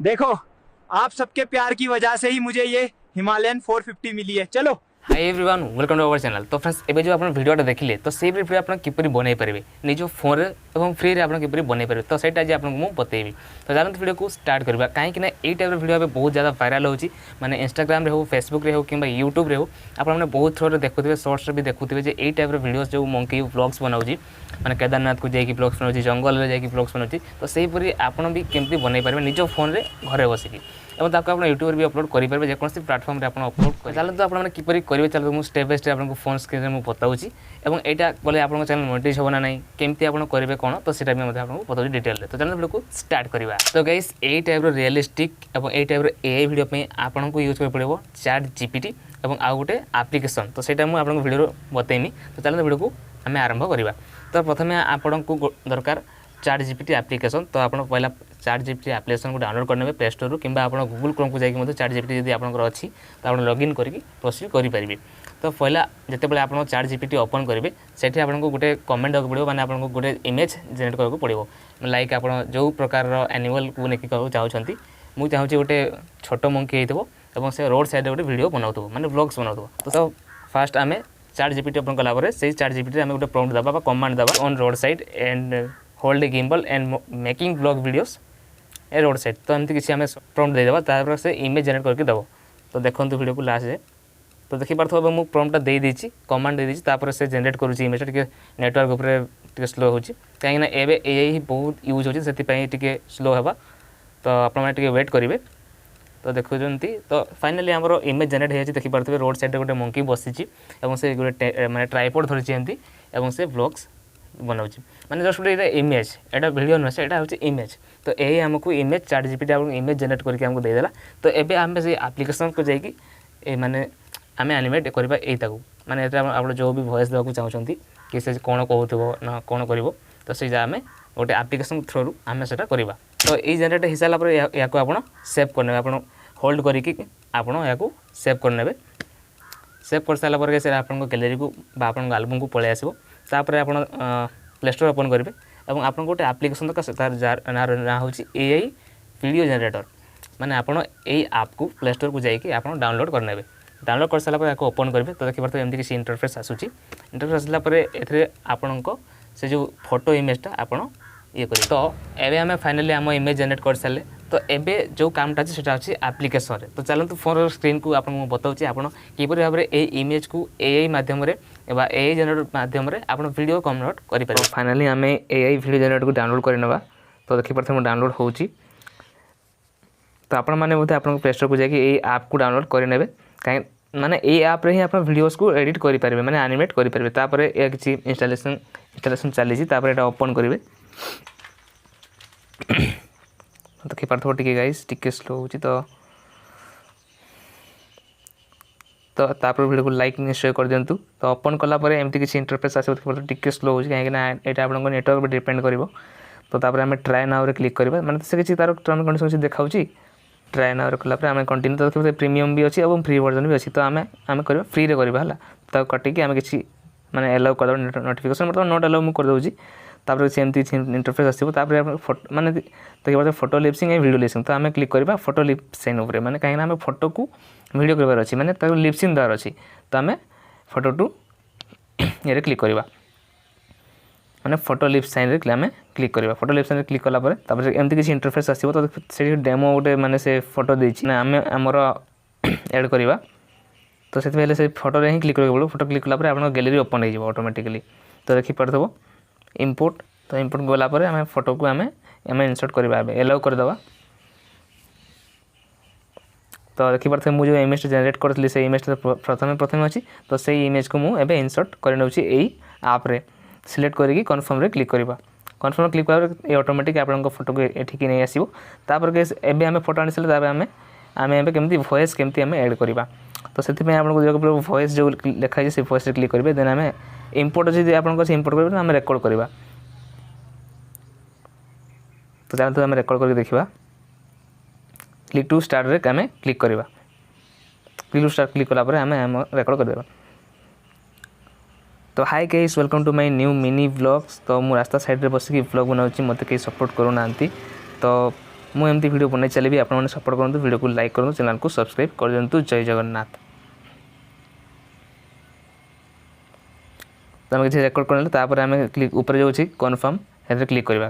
देखो, आप सबके प्यार की वजह से ही मुझे ये हिमालयन 450 मिली है। चलो। Hi everyone, welcome to our channel. तो फ्रेंड्स, एबे जो आपण वीडियोटा देखिले तो से वीडियो आपण किपरि बनै परिबे निज फोन रे एवं फ्री रे आपण किपरि बनै परिबे तो सेटा जे आपण मु बतेबी। तो जानत वीडियो को स्टार्ट करबा काहे कि ना एई टाइप रे वीडियो बहुत ज्यादा वायरल होची, माने इंस्टाग्राम रे हो, फेसबुक रे हो किबा यूट्यूब रे हो, आपण माने बहुत थ्रो रे देखुथिबे, शॉर्ट्स रे भी देखुथिबे जे एई टाइप रे वीडियोस जो मंकी व्लॉग्स बनाउची, माने केदारनाथ को जाई कि व्लॉग्स बनाउची, जंगल रे जाई कि व्लॉग्स बनाउची। तो सेही परि आपण भी केमति बनै परिबे निज फोन रे घरे बसिकी एवं ताको आप यूट्यूब भी अपलोड करेंगे, जेकोसी प्लाटफर्म रे अपलोड कर। चलते आपने किपरि करेंगे, चलते मुझे स्टेप बाय स्टेप आपको फोन स्क्रीन में बताऊँगी और यहाँ बोले आप चैनल मोनेटाइज होना ना केमती आप करेंगे कौन, तो सीटा भी आपको बताऊँ डिटेल। तो चलते वीडियो को स्टार्ट करवा। तो गाइस यही टाइप रियलिस्टिक और यही टाइप एआई वीडियो पे आपको यूज कर पड़ो चैट जीपीटी और आउ गोटे एप्लिकेशन। तो सहीटा मुझे आपको वीडियो बतेमी। तो चलते वीडियो को आम आरंभ करवा। तो प्रथम आपको दरकार चैट जीपीटी एप्लिकेशन। तो आप पहला चैट जीपीटी एप्लिकेशन को डाउनलोड करने प्ले स्टोर कि गूगल क्रोम को जाकि चैट जीपीटी यदि आपंकर अच्छी तो आप लॉगिन करके प्रोसीड करेंगे। तो पहला जितेबाला आप चैट जीपीटी ओपन करेंगे सेठी आपको गोटे कमेंट देवाक पड़ो, माने आपको गोटे इमेज जेनेट करने पड़ो। लाइक आप जो प्रकार एनिमल को लेकिन चाहते, मुझे चाहूँगी गोटे छोट मंकी होती से रोड साइड गोटे वीडियो बनाऊ माने व्लॉग्स बनाऊ। तो फास्ट आम चैट जीपीटी ओपन कलापर से चैट जीपीटी आम गोटे प्रॉम्प्ट दबा कमांड दबा on road side and hold a gimbal and making blog videos A road side. तो एमती किसी आम प्रॉम्प्ट देदेबा, तापर से इमेज जेनेट करके देव। तो देखो वीडियो को लास्ट जाए तो देखिपार मुझे प्रॉम्प्टटा दे देछि, कमांड दे देछि, तापर से जेनेट करुच्ची इमेज टे नेटवर्क उपर टे स्लो होची कहीं एबे एआई बहुत यूज होची सेति टे स्लो हेबा। तो आप वेट करेंगे। तो देखुंती तो फाइनाली आमर इमेज जेनेट हो देखिपे रोड साइड गोटे मंकी बसी से गोटे माने ट्राइपॉड धरी एमती और से व्लॉग्स बनाऊँ, माने जस्ट गोटे इमेज, एटा वीडियो नुहे एटा हूँ इमेज। तो यही आमको image chat GPT image Janet करके आमको देदेला। तो एबे आम से एप्लिकेशन को जाकि माने आम एनिमेट करवा यही माने आप जो भी वॉइस देवाक चाहते कि से कौन कहूब ना कौन कर, तो से आम गोटे एप्लिकेशन थ्रू आम से करवा। तो ये जेनेट हो सारापर या आप सेव करने, आप होल्ड करके आपको सेव करने। सेव कर सारापर से आप गैलेरी को आप एल्बम को पलि आसो। तापर आप प्ले स्टोर ओपन करेंगे और आप गोटे एप्लिकेशन तार ना हूँ एआई वीडियो जनरेटर, माने आप आप को प्ले स्टोर को जाकि आप डाउनलोड करने। डाउनलोड कर सारापर आपको ओपन करेंगे। तो देखिए तो एमती किसी इंटरफेस आसूची। इंटरफेस आसापर ए आपणको से जो फोटो इमेजटा आप ये करें। तो एबे आम फाइनाली आम इमेज जेनेट कर सारे। तो एबे जो कामटा अच्छे सेटा अच्छे एप्लिकेशन रे। तो चलते फोन स्क्रीन को आपको बताऊँ आप किपरि भाव में इमेज को एआई माध्यम एआई जेनेरेटर माध्यम आप वीडियो कन्वर्ट करें। फाइनाली आम एआई वीडियो जेनेरेटर को डाउनलोड करवा। तो देखिए मुझे डाउनलोड हो। तो आपण मैंने बोलते आप प्ले स्टोर को जाकि ये ऐप को डाउनलोड करेंगे, कहीं माने ये ऐप रे ही आप वीडियोस को एडिट करेंगे, माने एनिमेट करेंगे। तापर ये किसी इंस्टॉलेशन चली ओपन करेंगे। देखिपार टे गाइस टिके स्लो हो। तो तापर वीडियो को लाइक निश्चय कर दिंतु। तो ओपन कलापर एमती किसी इंटरफेस आसो टिके स्लो हो, कहीं यहाँ आप नेटवर्क पर डिपेंड कर। तो तापर आम ट्राए नाउ रे क्लिक करवा, माने से किसी तार टर्म एंड कंडीशन देखा ट्राए नाउ रे कलापर आम कंटिन्यू। तो देखिए प्रीमियम भी अच्छी और फ्री वर्जन भी अच्छी। तो आम करवा फ्री रे करवा है। तो कटिकी आम किसी माने एलाउ कर नोटिफिकेशन मतलब नोट एलाउ मुझे करदे। तापर से एमती इंटरफेस आसो। तापर फोटो माने देखिए photo lipsync and video lipsync. तो आम क्लिक करवा फोटो लिपसिंग उपर, माने कहीं आम फोटो को वीडियो करवार अच्छी, माने लिपसिंग देवार अच्छी। तो आम फोटो टू ये क्लिक करवा, माने फोटो लिप साइन रे आम क्लिक करवा। फोटो लिप साइन क्लिक कलापर तापर एमती किसी इंटरफेस आसो। तो से डेमो गोटे माने से फोटो देछि ना आम आमर ऐड करवा। तो से फोटो रे ही क्लिक करके पड़ो। फोटो क्लिक कलापर आपन गैलरी ओपन हो जाए ऑटोमेटिकली। तो देखि पड़थबो इंपोर्ट। तो इंपोर्ट गलापर आम फोटो को आम इंसर्ट करवा, एलाउ करदवा। तो देखिए मुझे जो इमेज जेनेट करी से इमेज प्रथम अच्छी। तो से इमेज को मुझे इंसर्ट कर यही आप सिलेक्ट करके कन्फर्म रे क्लिक करवा। कन्फर्म क्लिक कर ऑटोमेटिक आप फोटो को एठिकी नहीं आसो। तापर एबे आम फोटो आनी सारे आम एबे केमती वॉइस केमती आम ऐड करवा। तो से आपको वॉइस जो लिखाई से वॉइस क्लिक करेंगे। देन आम इंपोर्ट अच्छी आपको इंपोर्ट करेंगे, आम रेकर्ड करवा। तो चलते आम रेकर्ड करके देखा। क्लिक टू स्टार्ट रे आम क्लिक करवा। क्लिक टू स्टार्ट क्लिक कलापर आम रेकर्ड करदेवा। तो hi guys, welcome to my new mini vlogs. तो मु रास्ता साइड रे बसिक व्लॉग बनाऊँ, मत कहीं सपोर्ट करूना। तो ମୁଁ ଏମିତି ଭିଡ଼ିଓ ବନେଇ ଚାଲିବି। ଆପଣମାନେ ସପୋର୍ଟ କରନ୍ତୁ, ଭିଡ଼ିଓକୁ ଲାଇକ୍ କରନ୍ତୁ, ଚ୍ୟାନେଲକୁ ସବସ୍କ୍ରାଇବ୍ କରିଦିଅନ୍ତୁ। ଜୟ ଜଗନ୍ନାଥ। ତ ଆମେ କିଛି ରେକର୍ଡ଼ କରିନେଲେ ତାପରେ ଆମେ କ୍ଲିକ୍ ଉପରେ ଯେଉଁ ଅଛି କନଫର୍ମ ସେଥିରେ କ୍ଲିକ୍ କରିବା।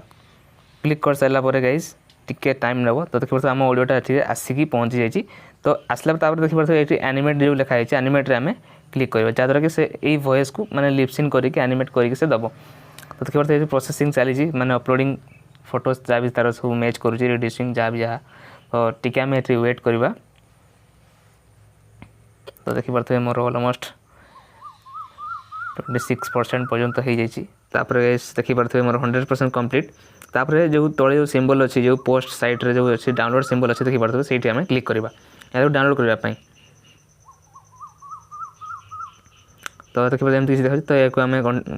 କ୍ଲିକ୍ କରିସାରିଲା ପରେ ଗାଇସ୍ ଟିକେ ଟାଇମ୍ ନେବ। ତ ଦେଖିପାରୁଥିବେ ଆମ ଅଡ଼ିଓଟା ଏଠି ଆସିକି ପହଞ୍ଚି ଯାଇଛି। ତ ଆସିଲା ପରେ ତାପରେ ଦେଖିପାରୁଥିବେ ଏଠି ଆନିମେଟ୍ ଯେଉଁ ଲେଖା ହେଇଛି ଆନିମେଟ୍ରେ ଆମେ କ୍ଲିକ୍ କରିବା, ଯାହାଦ୍ୱାରା କି ସେ ଏଇ ଭଏସ୍କୁ ମାନେ ଲିପସିନ୍ କରିକି ଆନିମେଟ୍ କରିକି ସେ ଦେବ। ତ ଦେଖିପାରୁଥିବେ ଏଠି ପ୍ରୋସେସିଂ ଚାଲିଛି, ମାନେ ଅପଲୋଡ଼ିଂ ଫଟୋଜ୍ ଯାହା ବି ତାର ସବୁ ମ୍ୟାଚ୍ କରୁଛି, ରିଡ୍ୟୁସିଂ ଯାହା। ତ ଟିକେ ଆମେ ଏଠି ୱେଟ୍ କରିବା। ତ ଦେଖିପାରୁଥିବେ ମୋର ଅଲମୋଷ୍ଟ 26% ପର୍ଯ୍ୟନ୍ତ ହେଇଯାଇଛି। ତାପରେ ଦେଖିପାରୁଥିବେ ମୋର 100% କମ୍ପ୍ଲିଟ୍। ତାପରେ ଯେଉଁ ତଳେ ଯେଉଁ ସିମ୍ବଲ୍ ଅଛି, ଯେଉଁ ପୋଷ୍ଟ ସାଇଟ୍ରେ ଯେଉଁ ଅଛି ଡାଉନଲୋଡ଼ ସିମ୍ବଲ୍ ଅଛି ଦେଖିପାରୁଥିବେ, ସେଇଠି ଆମେ କ୍ଲିକ୍ କରିବା ଏହାକୁ ଡାଉନଲୋଡ଼ କରିବା ପାଇଁ। ତ ଦେଖିପାରୁଥିବେ ଏମିତି କିଛି ଦେଖାଉଛି। ତ ଏହାକୁ ଆମେ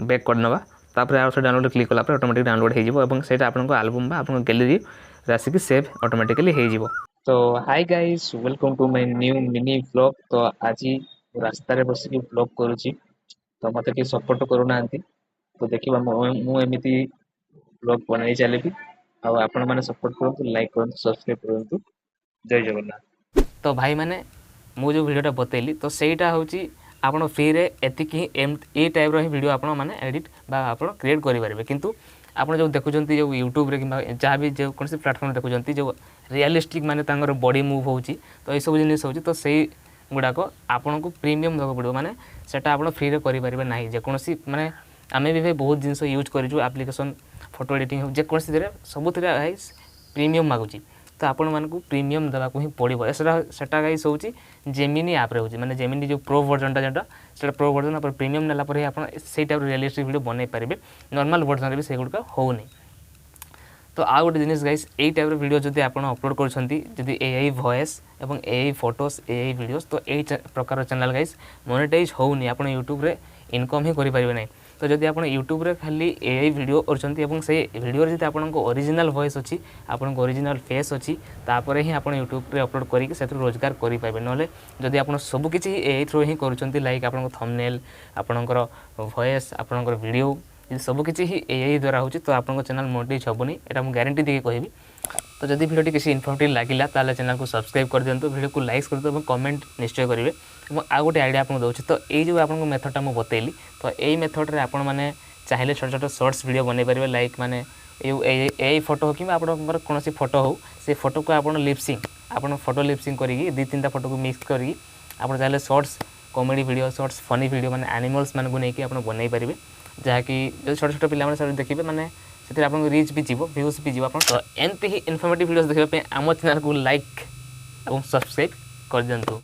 ବ୍ୟାକ୍ କରିନେବା। ତାପରେ ଆଉ ଥରେ ଡାଉନଲୋଡ଼ କ୍ଲିକ୍ କଲା ପରେ ଅଟୋମେଟିକ୍ ଡାଉନଲୋଡ଼ ହେଇଯିବ ଏବଂ ସେଇଟା ଆପଣଙ୍କ ଆଲବମ୍ ବା ଆପଣଙ୍କ ଗ୍ୟାଲେରୀରେ ଆସିକି ସେଭ୍ ଅଟୋମେଟିକାଲି ହେଇଯିବ। ତ high guys, welcome to my new mini blog. ତ ଆଜି ରାସ୍ତାରେ ବସିକି ବ୍ଲଗ୍ କରୁଛି, ତ ମୋତେ ଟିକେ ସପୋର୍ଟ କରୁନାହାନ୍ତି। ତ ଦେଖିବା ମୁଁ ଏମିତି ବ୍ଲଗ୍ ବନେଇ ଚାଲିବି, ଆଉ ଆପଣମାନେ ସପୋର୍ଟ କରନ୍ତୁ, ଲାଇକ୍ କରନ୍ତୁ, ସବସ୍କ୍ରାଇବ୍ କରନ୍ତୁ। ଜୟ ଜଗନ୍ନାଥ। ତ ଭାଇମାନେ ମୁଁ ଯେଉଁ ଭିଡ଼ିଓଟା ବତେଇଲି ତ ସେଇଟା ହେଉଛି ଆପଣ ଫ୍ରିରେ ଏତିକି ଏଇ ଟାଇପ୍ର ହିଁ ଭିଡ଼ିଓ ଆପଣମାନେ ଏଡ଼ିଟ୍ ବା ଆପଣ କ୍ରିଏଟ୍ କରିପାରିବେ। କିନ୍ତୁ ଆପଣ ଯେଉଁ ଦେଖୁଛନ୍ତି ଯେଉଁ ୟୁଟ୍ୟୁବରେ କିମ୍ବା ଯାହା ବି ଯେକୌଣସି ପ୍ଲାଟଫର୍ମ ଦେଖୁଛନ୍ତି ଯେଉଁ ରିଆଲିଷ୍ଟିକ୍ ମାନେ ତାଙ୍କର ବଡ଼ି ମୁଭ୍ ହେଉଛି, ତ ଏଇସବୁ ଜିନିଷ ହେଉଛି, ତ ସେଇ ଗୁଡ଼ାକ ଆପଣଙ୍କୁ ପ୍ରିମିୟମ୍ ଦେବାକୁ ପଡ଼ିବ। ମାନେ ସେଇଟା ଆପଣ ଫ୍ରିରେ କରିପାରିବେ ନାହିଁ। ଯେକୌଣସି ମାନେ ଆମେ ବି ବହୁତ ଜିନିଷ ୟୁଜ୍ କରିଛୁ, ଆପ୍ଲିକେସନ୍ ଫଟୋ ଏଡ଼ିଟିଂ ହେଉ ଯେକୌଣସିଥିରେ ସବୁଥିରେ ଗାଇସ୍ ପ୍ରିମିୟମ୍ ମାଗୁଛି। ତ ଆପଣମାନଙ୍କୁ ପ୍ରିମିୟମ୍ ଦେବାକୁ ହିଁ ପଡ଼ିବ। ସେଟା ଗାଇସ୍ ହେଉଛି ଜେମିନି ଆପ୍ରେ ହେଉଛି, ମାନେ ଜେମିନି ଯେଉଁ ପ୍ରୋ ଭର୍ଜନଟା ଯେଉଁଟା ସେଇଟା ପ୍ରୋ ଭର୍ଜନ। ଆପଣ ପ୍ରିମିୟମ୍ ନେଲା ପରେ ଆପଣ ସେଇ ଟାଇପ୍ର ରିଆଲିଷ୍ଟିକ୍ ଭିଡ଼ିଓ ବନେଇ ପାରିବେ। ନର୍ମାଲ୍ ଭର୍ଜନରେ ବି ସେଗୁଡ଼ିକ ହେଉନି। ତ ଆଉ ଗୋଟେ ଜିନିଷ ଗାଇସ୍, ଏଇ ଟାଇପ୍ର ଭିଡ଼ିଓ ଯଦି ଆପଣ ଅପଲୋଡ଼ କରୁଛନ୍ତି, ଯଦି ଏଆଇ ଭଏସ୍ ଏବଂ ଏଆଇ ଫଟୋସ୍ ଏଆଇ ଭିଡ଼ିଓସ୍, ତ ଏଇ ପ୍ରକାର ଚ୍ୟାନେଲ୍ ଗାଇସ୍ ମନିଟାଇଜ୍ ହେଉନି। ଆପଣ ୟୁଟ୍ୟୁବରେ ଇନକମ୍ ହିଁ କରିପାରିବେ ନାହିଁ। ତ ଯଦି ଆପଣ ୟୁଟ୍ୟୁବରେ ଖାଲି ଏଆଇ ଭିଡ଼ିଓ କରୁଛନ୍ତି ଏବଂ ସେଇ ଭିଡ଼ିଓରେ ଯଦି ଆପଣଙ୍କ ଅରିଜିନାଲ୍ ଭଏସ୍ ଅଛି, ଆପଣଙ୍କ ଅରିଜିନାଲ୍ ଫେସ୍ ଅଛି, ତାପରେ ହିଁ ଆପଣ ୟୁଟ୍ୟୁବରେ ଅପଲୋଡ଼ କରିକି ସେଥିରୁ ରୋଜଗାର କରିପାରିବେ। ନହେଲେ ଯଦି ଆପଣ ସବୁକିଛି ଏଆଇ ଥ୍ରୁ ହିଁ କରୁଛନ୍ତି, ଲାଇକ୍ ଆପଣଙ୍କ ଥମ୍ବନେଲ୍, ଆପଣଙ୍କର ଭଏସ୍, ଆପଣଙ୍କର ଭିଡ଼ିଓ, ଯଦି ସବୁକିଛି ହିଁ ଏଆଇ ଦ୍ୱାରା ହେଉଛି, ତ ଆପଣଙ୍କ ଚ୍ୟାନେଲ୍ ମନିଟାଇଜ୍ ହେବନି। ଏଇଟା ମୁଁ ଗ୍ୟାରେଣ୍ଟି ଦେଇକି କହିବି। ତ ଯଦି ଭିଡ଼ିଓଟି କିଛି ଇନଫର୍ମେଟିଭ୍ ଲାଗିଲା ତାହେଲେ ଚ୍ୟାନେଲକୁ ସବସ୍କ୍ରାଇବ୍ କରିଦିଅନ୍ତୁ, ଭିଡ଼ିଓକୁ ଲାଇକ୍ କରିଦିଅନ୍ତୁ ଏବଂ କମେଣ୍ଟ ନିଶ୍ଚୟ କରିବେ। ଏବଂ ଆଉ ଗୋଟେ ଆଇଡ଼ିଆ ଆପଣଙ୍କୁ ଦେଉଛି। ତ ଏଇ ଯେଉଁ ଆପଣଙ୍କ ମେଥଡ଼ଟା ମୁଁ ବତେଇଲି, ତ ଏଇ ମେଥଡ଼ରେ ଆପଣମାନେ ଚାହିଁଲେ ଛୋଟ ଛୋଟ ସର୍ଟସ୍ ଭିଡ଼ିଓ ବନେଇ ପାରିବେ। ଲାଇକ୍ ମାନେ ଏଇ ଫଟୋ ହେଉ କିମ୍ବା ଆପଣଙ୍କର କୌଣସି ଫଟୋ ହେଉ, ସେ ଫଟୋକୁ ଆପଣ ଲିପସିଂ, ଆପଣ ଫଟୋ ଲିପସିଂ କରିକି 2-3ଟା ଫଟୋକୁ ମିକ୍ସ କରିକି ଆପଣ ଚାହିଁଲେ shorts, comedy video, shorts, Fani video, ମାନେ ଆନିମଲ୍ସ ମାନଙ୍କୁ ନେଇକି ଆପଣ ବନେଇ ପାରିବେ। ଯାହାକି ଯଦି ଛୋଟ ଛୋଟ ପିଲାମାନେ ସବୁ ଦେଖିବେ, ମାନେ ସେଥିରେ ଆପଣଙ୍କ ରିଚ୍ ବି ଯିବ, ଭ୍ୟୁଜ୍ ବି ଯିବ। ଆପଣ ତ ଏମିତି ହିଁ ଇନଫର୍ମେଟିଭ୍ ଭିଡ଼ିଓସ୍ ଦେଖିବା ପାଇଁ ଆମ ଚ୍ୟାନେଲକୁ ଲାଇକ୍ ଏବଂ ସବସ୍କ୍ରାଇବ୍ କରିଦିଅନ୍ତୁ।